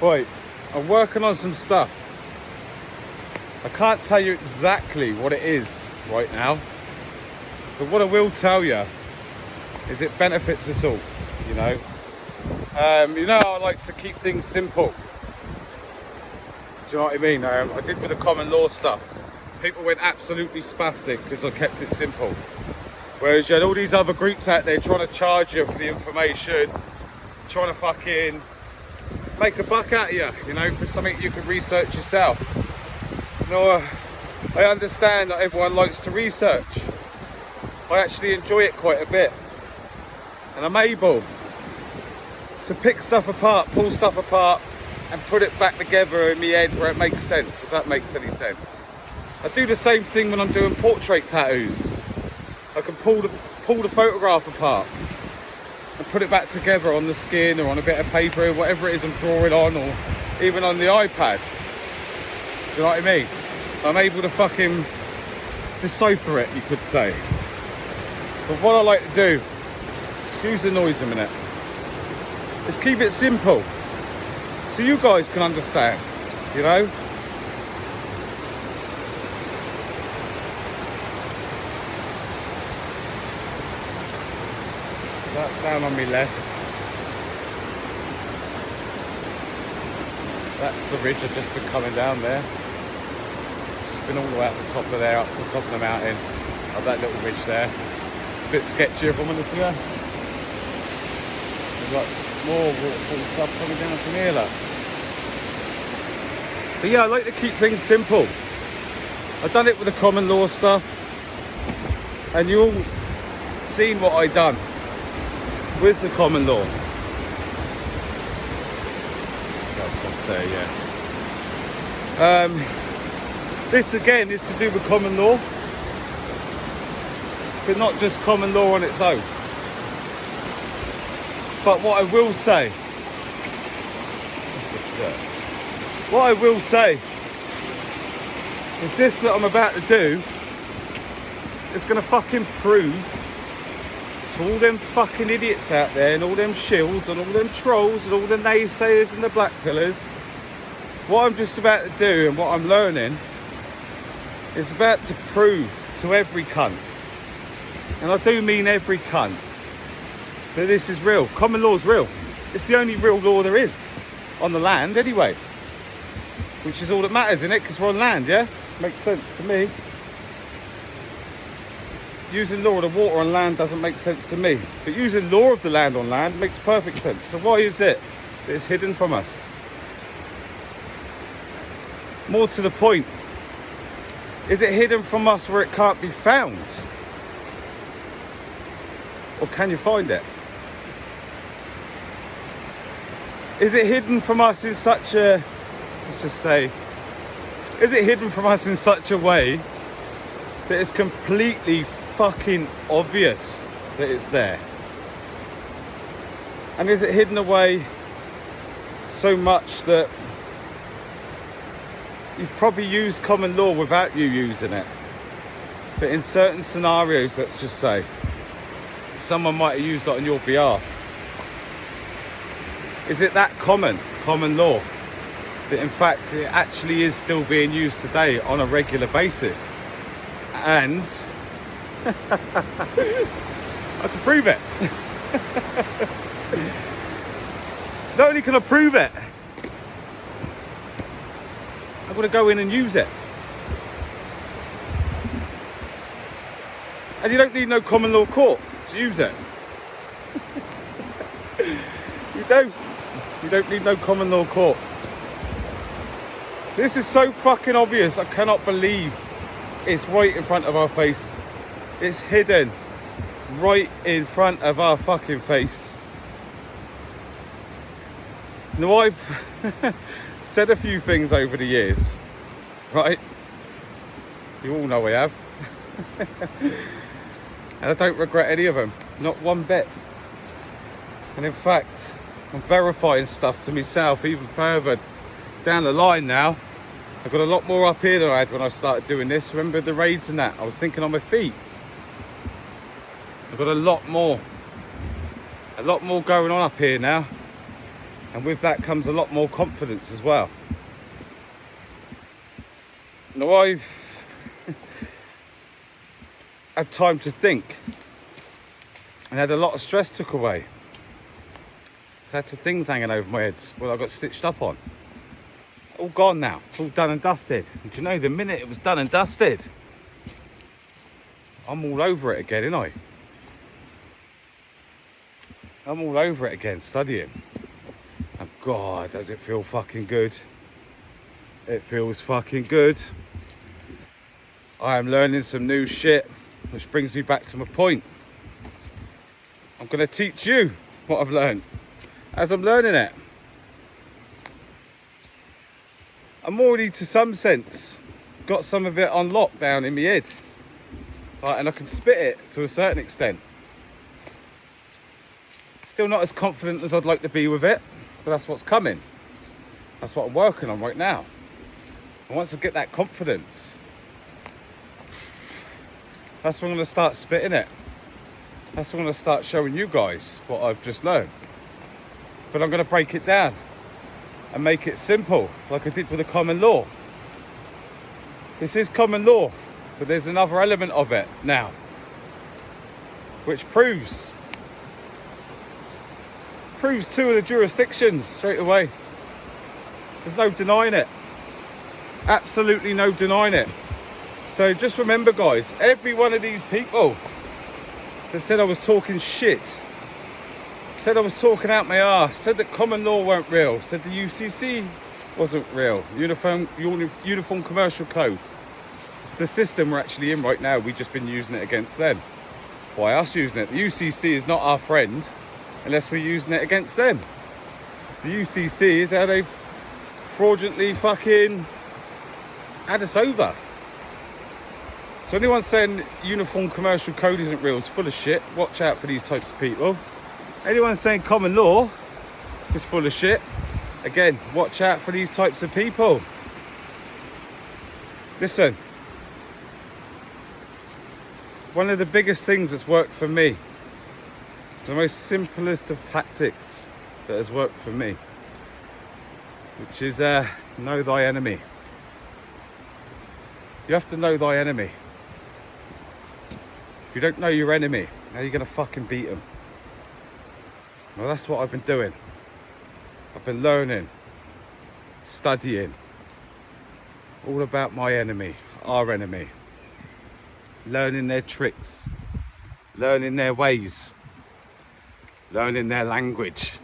Right, I'm working on some stuff. I can't tell you exactly what it is right now, but what I will tell you is it benefits us all, you know. I like to keep things simple. Do you know what I mean? I did with the common law stuff. People went absolutely spastic because I kept it simple. Whereas you had all these other groups out there trying to charge you for the information, trying to fucking make a buck out of you, you know, for something you can research yourself. You know, I understand that everyone likes to research. I actually enjoy it quite a bit. And I'm able to pick stuff apart, pull stuff apart, and put it back together in my head where it makes sense, if that makes any sense. I do the same thing when I'm doing portrait tattoos. I can pull the photograph apart and put it back together on the skin or on a bit of paper, whatever it is I'm drawing on, or even on the iPad. Do you know what I mean? I'm able to fucking decipher it, you could say. But what I like to do, excuse the noise a minute, is keep it simple so you guys can understand, you know? That's down on my left. That's the ridge I've just been coming down there. Just been all the way up the top of there, up to the top of the mountain. Of that little ridge there. A bit sketchy if I'm honest with you. There's like more waterfall stuff coming down from here, look. But yeah, I like to keep things simple. I've done it with the common law stuff, and you all seen what I done with the common law. Across there, yeah. This again is to do with common law, but not just common law on its own. But what I will say, is this that I'm about to do is going to fucking prove to all them fucking idiots out there and all them shills and all them trolls and all the naysayers and the black pillars, what I'm just about to do and what I'm learning is about to prove to every cunt, and I do mean every cunt, that this is real. Common law is real. It's the only real law there is on the land anyway, which is all that matters, innit? Because we're on land, yeah? Makes sense to me. Using law of the water on land doesn't make sense to me, but using law of the land on land makes perfect sense. So why is it that it's hidden from us? More to the point, is it hidden from us where it can't be found? Or can you find it? Is it hidden from us in such a, let's just say, is it hidden from us in such a way that it's completely fucking obvious that it's there? And is it hidden away so much that you've probably used common law without you using it? But in certain scenarios, let's just say, someone might have used it on your behalf. Is it that common law that in fact it actually is still being used today on a regular basis? And I can prove it. Not only can I prove it, I'm going to go in and use it. And you don't need no common law court to use it. You don't need no common law court. This is so fucking obvious. I cannot believe it's right in front of our face. It's hidden right in front of our fucking face. Now, I've said a few things over the years, right? You all know I have. And I don't regret any of them, not one bit. And in fact, I'm verifying stuff to myself even further down the line now. I've got a lot more up here than I had when I started doing this. Remember the raids and that? I was thinking on my feet. I've got a lot more going on up here now. And with that comes a lot more confidence as well. Now I've had time to think and had a lot of stress took away. I had some things hanging over my head where I got stitched up on. All gone now, it's all done and dusted. And do you know, the minute it was done and dusted, I'm all over it again, ain't I? I'm all over it again, studying. And God, does it feel fucking good. It feels fucking good. I am learning some new shit, which brings me back to my point. I'm going to teach you what I've learned as I'm learning it. I'm already, to some sense, got some of it on lockdown in my head. Right, and I can spit it to a certain extent. Still not as confident as I'd like to be with it, but that's what's coming. That's what I'm working on right now. And once I get that confidence, that's when I'm going to start spitting it. That's when I'm going to start showing you guys what I've just learned. But I'm going to break it down and make it simple, like I did with the common law. This is common law, but there's another element of it now, which proves two of the jurisdictions straight away. There's no denying it. Absolutely no denying it. So just remember, guys, every one of these people that said I was talking shit, said I was talking out my arse, said that common law weren't real, said the UCC wasn't real, Uniform Commercial Code. It's the system we're actually in right now. We've just been using it against them. Why us using it? The UCC is not our friend unless we're using it against them. The UCC is how they've fraudulently fucking had us over. So anyone saying Uniform Commercial Code isn't real is full of shit. Watch out for these types of people. Anyone saying common law is full of shit, again, watch out for these types of people. Listen, one of the biggest things that's worked for me, the most simplest of tactics that has worked for me, which is know thy enemy. You have to know thy enemy. If you don't know your enemy, how are you going to fucking beat them? Well, that's what I've been doing. I've been learning, studying, all about my enemy, our enemy. Learning their tricks, learning their ways, learning their language.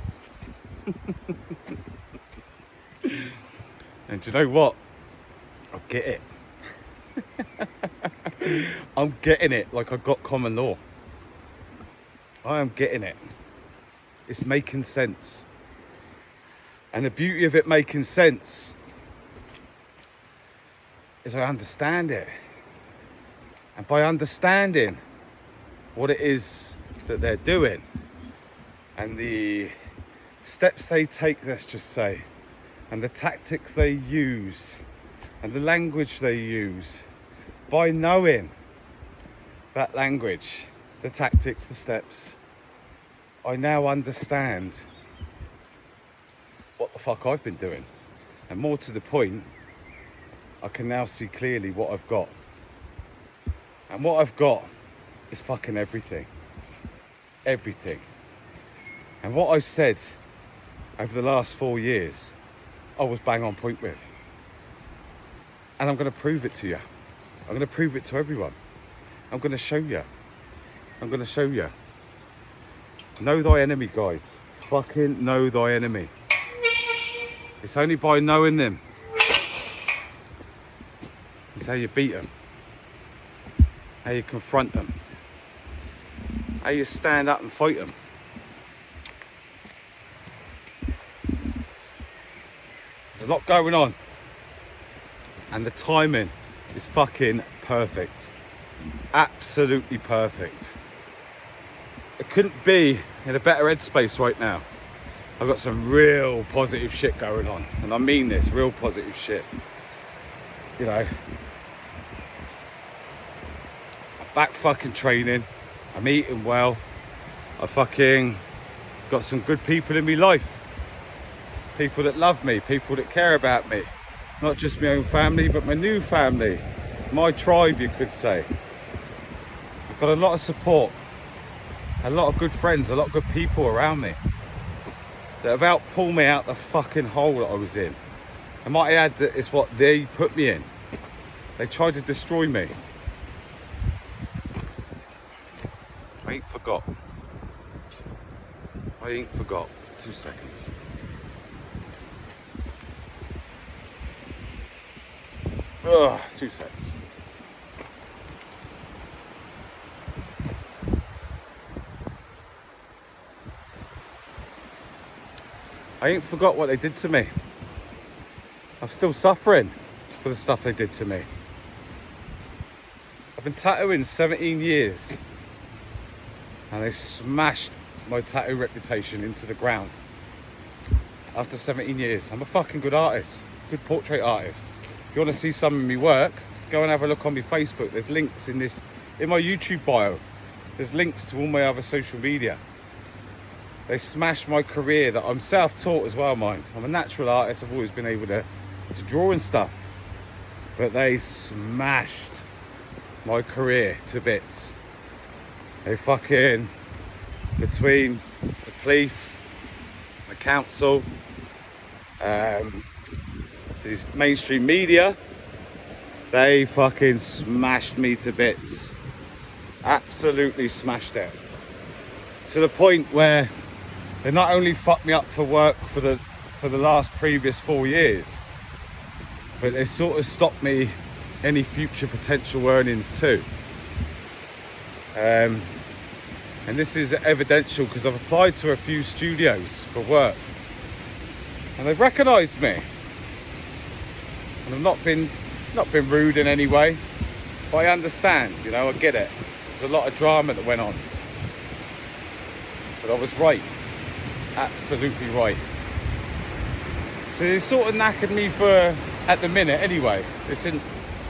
And do you know what? I get it. I'm getting it like I got common law. I am getting it. It's making sense. And the beauty of it making sense is I understand it. And by understanding what it is that they're doing and the steps they take, let's just say, and the tactics they use and the language they use, by knowing that language, the tactics, the steps, I now understand what the fuck I've been doing. And more to the point, I can now see clearly what I've got. And what I've got is fucking everything. Everything. And what I said over the last 4 years, I was bang on point with. And I'm going to prove it to you. I'm going to prove it to everyone. I'm going to show you. I'm going to show you. Know thy enemy, guys. Fucking know thy enemy. It's only by knowing them. It's how you beat them. How you confront them. How you stand up and fight them. There's a lot going on. And the timing is fucking perfect. Absolutely perfect. I couldn't be in a better headspace right now. I've got some real positive shit going on. And I mean this, real positive shit. You know, I'm back fucking training. I'm eating well. I fucking got some good people in my life. people that love me, people that care about me. Not just my own family, but my new family, my tribe, you could say. I've got a lot of support, a lot of good friends, a lot of good people around me that have helped pull me out the fucking hole that I was in. I might add that it's what they put me in. They tried to destroy me. I ain't forgot. I ain't forgot. 2 seconds. Ugh, 2 seconds. I ain't forgot what they did to me. I'm still suffering for the stuff they did to me. I've been tattooing 17 years and they smashed my tattoo reputation into the ground after 17 years. I'm a fucking good artist, good portrait artist. If you want to see some of my work, go and have a look on my Facebook. There's links in my YouTube bio. There's links to all my other social media. They smashed my career. That I'm self-taught as well, mind. I'm a natural artist. I've always been able to draw and stuff, but they smashed my career to bits. They fucking, between the police, the council, these mainstream media, they fucking smashed me to bits. Absolutely smashed it, to the point where they not only fucked me up for work for the last previous 4 years, but they sort of stopped me any future potential earnings too. And this is evidential because I've applied to a few studios for work and they've recognised me, and I've not been rude in any way, but I understand, you know, I get it. There's a lot of drama that went on, but I was right, absolutely right. So it sort of knackered me for, at the minute anyway. This isn't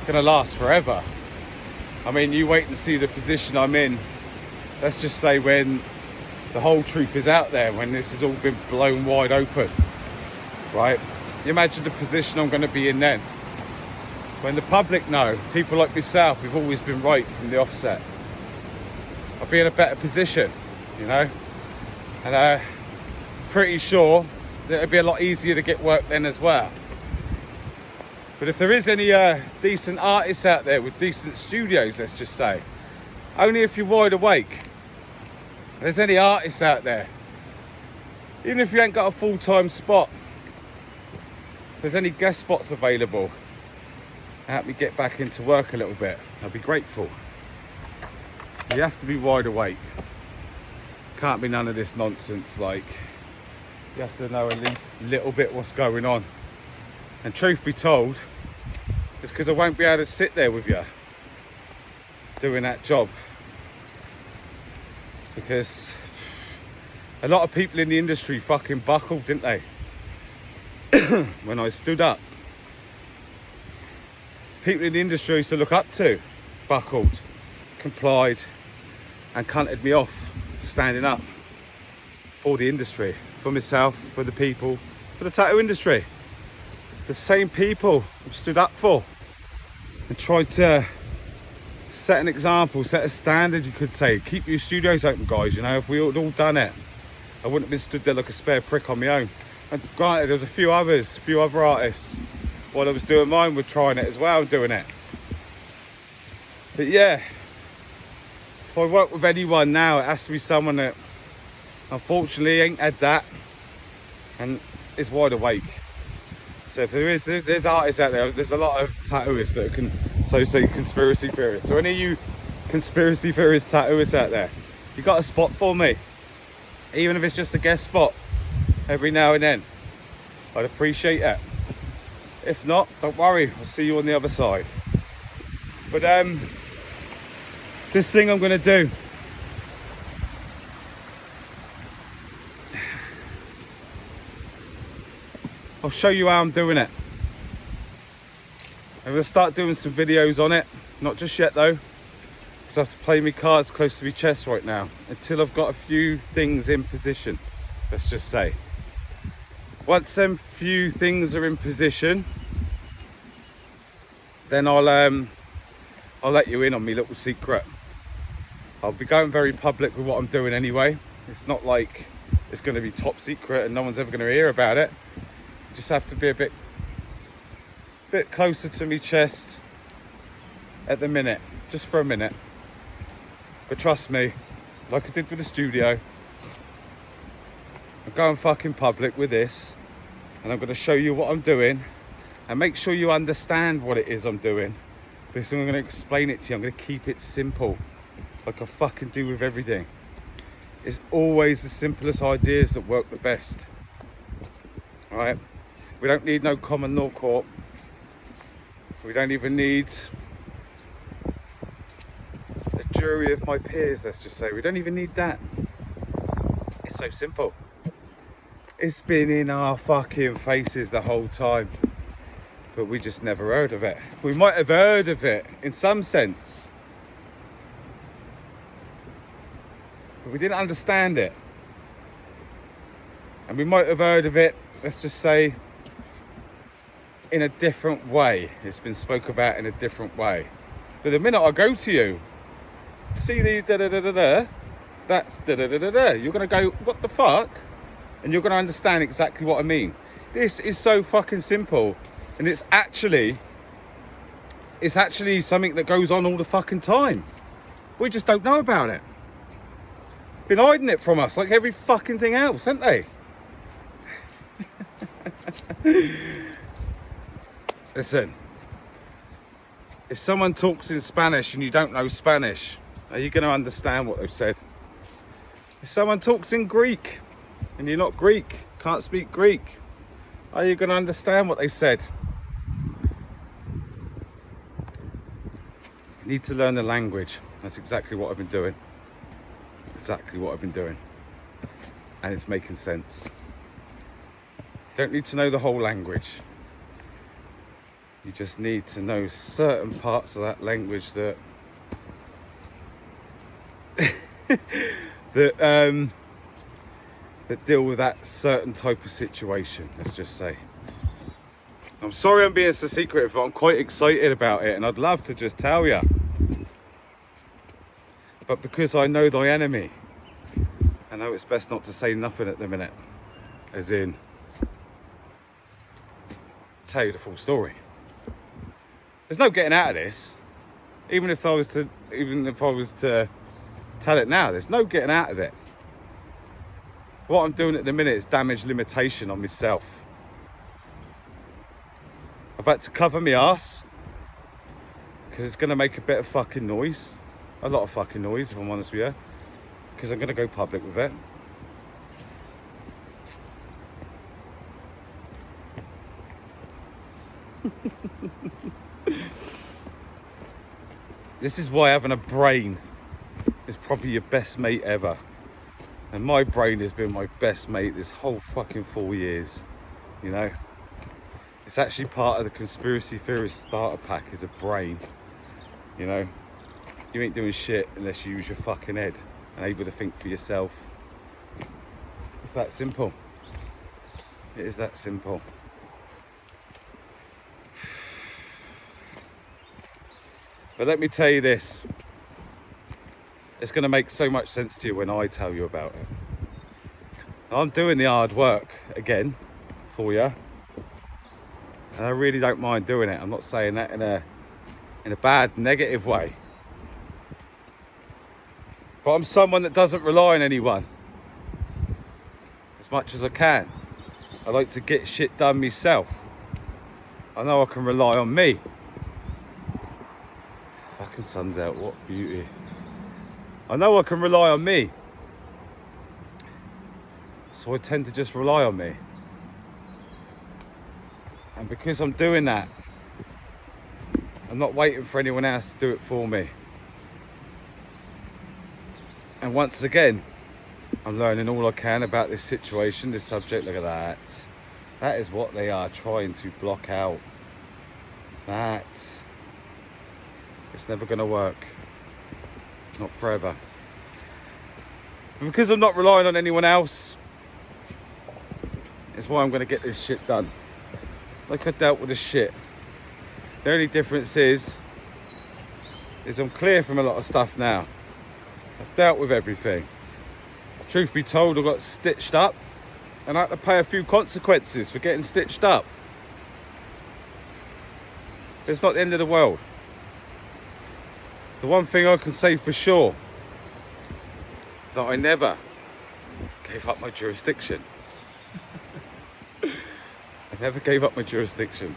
gonna last forever. I mean, you wait and see the position I'm in, let's just say when the whole truth is out there, when this has all been blown wide open, right? You imagine the position I'm going to be in then, when the public know, people like myself, we've always been right from the offset. I'll be in a better position, you know, and pretty sure that it'll be a lot easier to get work then as well. But if there is any decent artists out there with decent studios, let's just say, only if you're wide awake, if there's any artists out there, even if you ain't got a full-time spot, if there's any guest spots available, help me get back into work a little bit, I'll be grateful. You have to be wide awake. Can't be none of this nonsense. Like, you have to know at least a little bit what's going on. And truth be told, it's because I won't be able to sit there with you doing that job, because a lot of people in the industry fucking buckled, didn't they? When I stood up, people in the industry I used to look up to buckled, complied, and cunted me off for standing up for the industry, for myself, for the people, for the tattoo industry. The same people I've stood up for and tried to set an example, set a standard, you could say. Keep your studios open, guys. You know, if we had all done it, I wouldn't have been stood there like a spare prick on my own. And granted, there was a few other artists while I was doing mine were trying it as well, doing it. But yeah, if I work with anyone now, it has to be someone that unfortunately ain't had that and is wide awake. So if there's artists out there, there's a lot of tattooists that can say conspiracy theorists. So any of you conspiracy theorist tattooists out there, you got a spot for me, even if it's just a guest spot every now and then, I'd appreciate it. If not, don't worry, I'll see you on the other side. But this thing I'm going to do, I'll show you how I'm doing it. I'm going to start doing some videos on it, not just yet though, because I have to play my cards close to my chest right now until I've got a few things in position, let's just say. Once them few things are in position, then I'll let you in on my little secret. I'll be going very public with what I'm doing anyway. It's not like it's going to be top secret and no one's ever going to hear about it. You just have to be a bit closer to me chest at the minute, just for a minute. But trust me, like I did with the studio, I'm going fucking public with this, and I'm going to show you what I'm doing, and make sure you understand what it is I'm doing, because I'm going to explain it to you. I'm going to keep it simple, like I fucking do with everything. It's always the simplest ideas that work the best. All right? We don't need no common law court. We don't even need a jury of my peers, let's just say. We don't even need that. It's so simple. It's been in our fucking faces the whole time, but we just never heard of it. We might have heard of it in some sense, but we didn't understand it. And we might have heard of it, let's just say, in a different way. It's been spoke about in a different way. But the minute I go to you, see these da-da-da-da-da, that's da-da-da-da-da, you're going to go, what the fuck? And you're going to understand exactly what I mean. This is so fucking simple. And it's actually something that goes on all the fucking time. We just don't know about it. Been hiding it from us like every fucking thing else, haven't they? Listen, if someone talks in Spanish and you don't know Spanish, are you going to understand what they've said? If someone talks in Greek and you're not Greek, can't speak Greek, are you going to understand what they said? You need to learn the language. That's exactly what I've been doing. Exactly what I've been doing. And it's making sense. You don't need to know the whole language. You just need to know certain parts of that language that that deal with that certain type of situation, let's just say. I'm sorry I'm being so secretive, but I'm quite excited about it and I'd love to just tell you. But because I know thy enemy, I know it's best not to say nothing at the minute. As in, tell you the full story. There's no getting out of this. Even if I was to tell it now, there's no getting out of it. What I'm doing at the minute is damage limitation on myself. I've had to cover my ass because it's going to make a bit of fucking noise. A lot of fucking noise, if I'm honest with you. Because I'm going to go public with it. This is why having a brain is probably your best mate ever. And my brain has been my best mate this whole fucking 4 years. You know? It's actually part of the conspiracy theorist starter pack is a brain. You know? You ain't doing shit unless you use your fucking head and able to think for yourself. It's that simple. It is that simple. But let me tell you this. It's going to make so much sense to you when I tell you about it. I'm doing the hard work again for you. And I really don't mind doing it. I'm not saying that in a bad, negative way. But I'm someone that doesn't rely on anyone as much as I can. I like to get shit done myself. I know I can rely on me. Fucking sun's out, what beauty. I know I can rely on me. So I tend to just rely on me. And because I'm doing that, I'm not waiting for anyone else to do it for me. And once again, I'm learning all I can about this situation, this subject. Look at that. That is what they are trying to block out. That. It's never going to work. Not forever. And because I'm not relying on anyone else, It's why I'm going to get this shit done. Like I dealt with the shit. The only difference is I'm clear from a lot of stuff now. I've dealt with everything. Truth be told, I got stitched up and I had to pay a few consequences for getting stitched up. It's not the end of the world. The one thing I can say for sure, that I never gave up my jurisdiction. I never gave up my jurisdiction.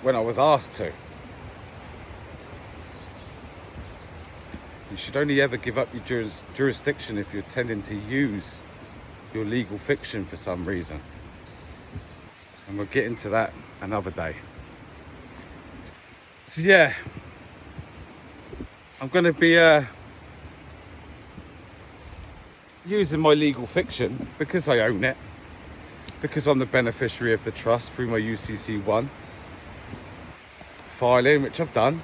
When I was asked to. You should only ever give up your jurisdiction if you're tending to use your legal fiction for some reason. And we'll get into that another day. So yeah, I'm going to be using my legal fiction because I own it, because I'm the beneficiary of the trust through my UCC1 filing, which I've done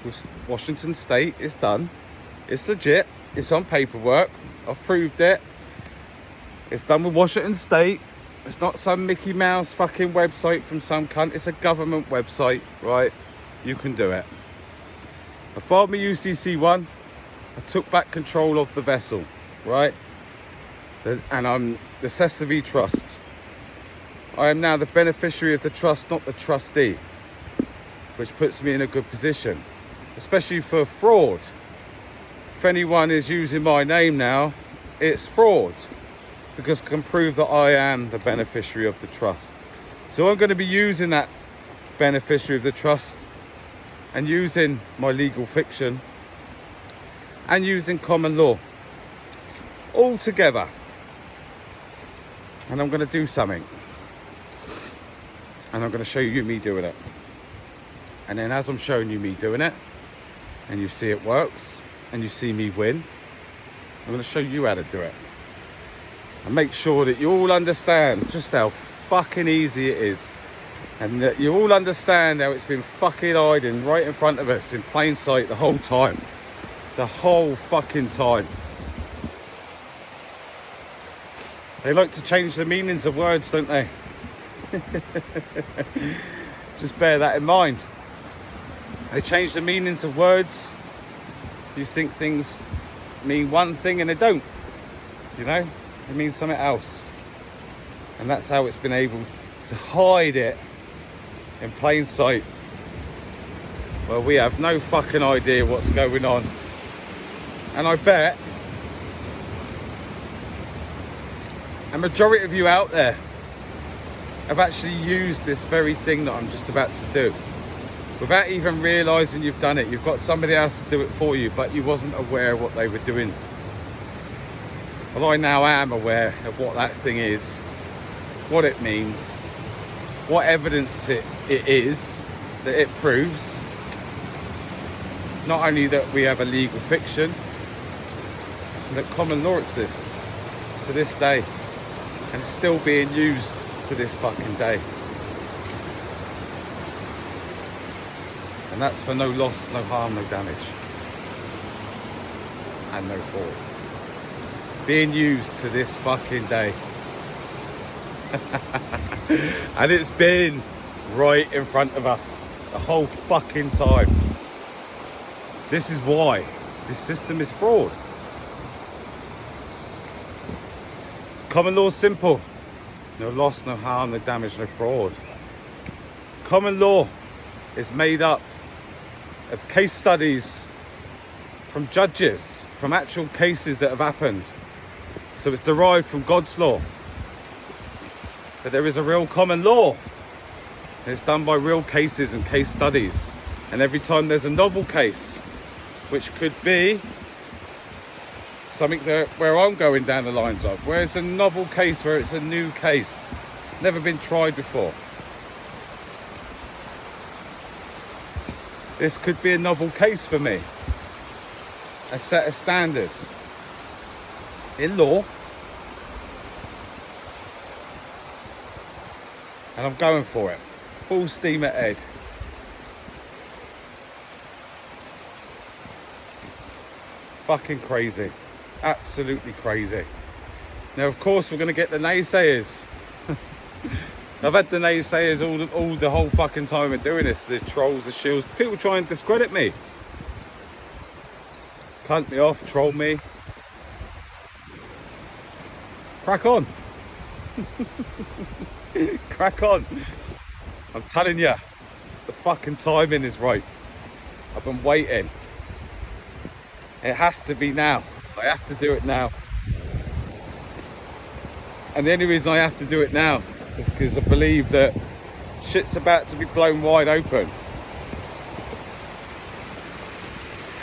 with Washington State. It's done, it's legit, it's on paperwork, I've proved it, it's done with Washington State. It's not some Mickey Mouse fucking website from some cunt, it's a government website, right? You can do it. I filed my UCC1, I took back control of the vessel, right? And I'm the Cestui Trust. I am now the beneficiary of the trust, not the trustee, which puts me in a good position, especially for fraud. If anyone is using my name now, it's fraud, because I can prove that I am the beneficiary of the trust. So I'm going to be using that beneficiary of the trust and using my legal fiction and using common law all together. And I'm going to do something, and I'm going to show you me doing it. And then as I'm showing you me doing it, and you see it works, and you see me win, I'm going to show you how to do it. And make sure that you all understand just how fucking easy it is. And that you all understand how it's been fucking hiding right in front of us in plain sight the whole time. The whole fucking time. They like to change the meanings of words, don't they? Just bear that in mind. They change the meanings of words. You think things mean one thing and they don't. You know? It means something else. And that's how it's been able to hide it in plain sight. Well, we have no fucking idea what's going on. And I bet a majority of you out there have actually used this very thing that I'm just about to do without even realizing you've done it. You've got somebody else to do it for you, but you wasn't aware of what they were doing. Well, I now am aware of what that thing is, what it means, what evidence it is that it proves. Not only that we have a legal fiction, that common law exists to this day and it's still being used to this fucking day. And that's for no loss, no harm, no damage, and no fault. Being used to this fucking day. And it's been right in front of us the whole fucking time. This is why this system is fraud. Common law is simple. No loss, no harm, no damage, no fraud. Common law is made up of case studies from judges, from actual cases that have happened. So it's derived from God's law. But there is a real common law. And it's done by real cases and case studies. And every time there's a novel case, which could be something that where I'm going down the lines of, where it's a novel case, where it's a new case, never been tried before. This could be a novel case for me, a set a standard in law, and I'm going for it, full steam ahead. Fucking crazy. Absolutely crazy. Now, of course, we're going to get the naysayers. I've had the naysayers all the whole fucking time of doing this. The trolls, the shills. People try and discredit me. Cunt me off, troll me. Crack on. Crack on. I'm telling you, the fucking timing is right. I've been waiting. It has to be now. I have to do it now. And the only reason I have to do it now is because I believe that shit's about to be blown wide open.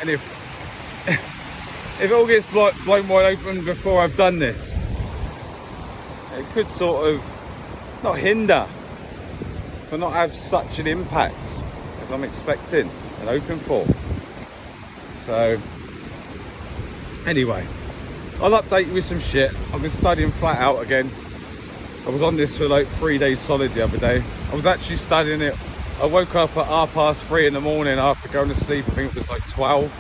And if it all gets blown wide open before I've done this, it could sort of not hinder, but not have such an impact as I'm expecting and hoping for. So anyway, I'll update you with some shit. I've been studying flat out again. I was on this for like 3 days solid the other day. I was actually studying it. I woke up at 3:30 in the morning after going to sleep. I think it was like 12.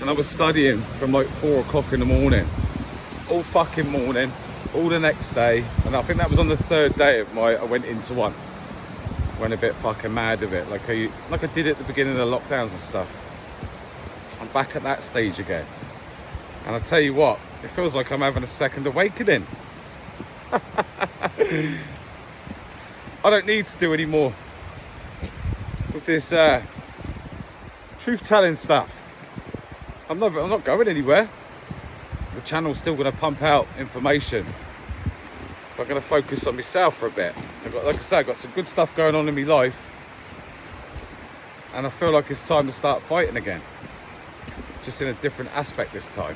And I was studying from like 4 o'clock in the morning. All fucking morning, all the next day. And I think that was on the 3rd day of I went into one. Went a bit fucking mad of it, like I did at the beginning of the lockdowns and stuff. I'm back at that stage again. And I tell you what, it feels like I'm having a second awakening. I don't need to do any more with this truth-telling stuff. I'm not going anywhere. The channel's still going to pump out information. But I'm going to focus on myself for a bit. Like I said, I've got some good stuff going on in my life. And I feel like it's time to start fighting again. Just in a different aspect this time.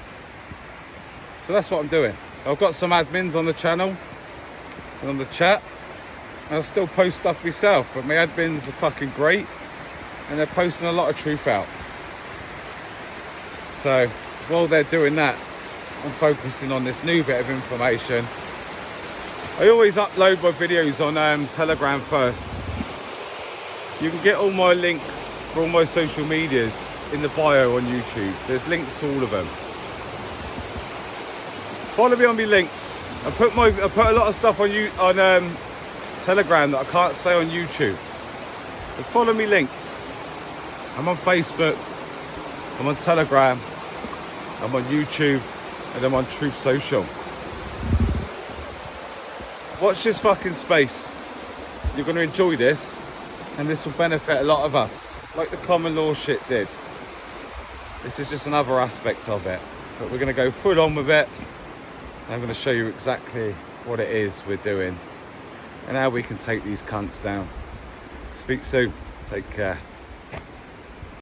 So that's what I'm doing. I've got some admins on the channel and on the chat, and I still post stuff myself, but my admins are fucking great and they're posting a lot of truth out. So while they're doing that, I'm focusing on this new bit of information. I always upload my videos on Telegram first. You can get all my links for all my social medias in the bio on YouTube. There's links to all of them. Follow me on my links. I put a lot of stuff on Telegram that I can't say on YouTube. But follow me links. I'm on Facebook, I'm on Telegram, I'm on YouTube, and I'm on Truth Social. Watch this fucking space. You're going to enjoy this, and this will benefit a lot of us, like the common law shit did. This is just another aspect of it, but we're going to go full on with it. I'm going to show you exactly what it is we're doing and how we can take these cunts down. Speak soon. Take care.